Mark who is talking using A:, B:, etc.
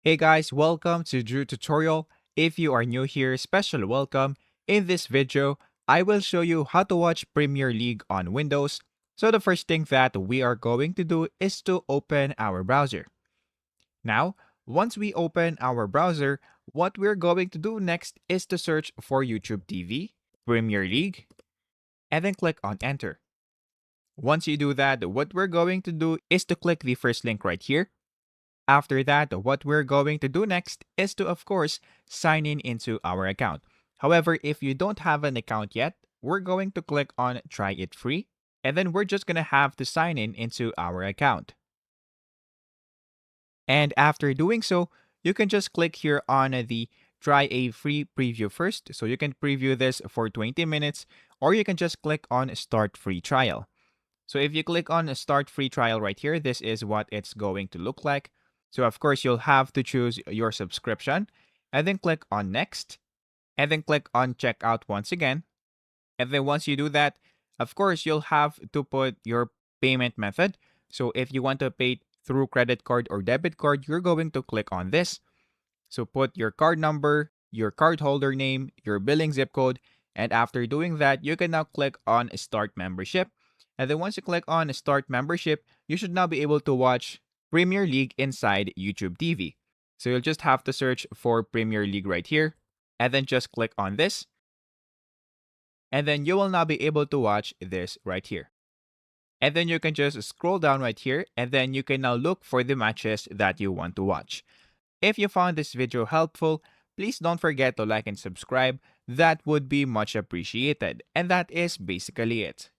A: Hey guys, welcome to Drew Tutorial. If you are new here, special welcome. In this video, I will show you how to watch Premier League on Windows. So the first thing that we are going to do is to open our browser. Now, once we open our browser, what we're going to do next is to search for YouTube TV, Premier League, and then click on enter. Once you do that, what we're going to do is to click the first link right here. After that, what we're going to do next is to, of course, sign in into our account. However, if you don't have an account yet, we're going to click on Try It Free, and then we're just going to have to sign in into our account. And after doing so, you can just click here on the Try a Free Preview first. So you can preview this for 20 minutes, or you can just click on Start Free Trial. So if you click on Start Free Trial right here, this is what it's going to look like. So of course, you'll have to choose your subscription and then click on Next and then click on Checkout once again. And then once you do that, of course, you'll have to put your payment method. So if you want to pay through credit card or debit card, you're going to click on this. So put your card number, your card holder name, your billing zip code. And after doing that, you can now click on Start Membership. And then once you click on Start Membership, you should now be able to watch Premier League inside YouTube TV. So you'll just have to search for Premier League right here, and then just click on this. And then you will now be able to watch this right here. And then you can just scroll down right here, and then you can now look for the matches that you want to watch. If you found this video helpful, please don't forget to like and subscribe. That would be much appreciated. And that is basically it.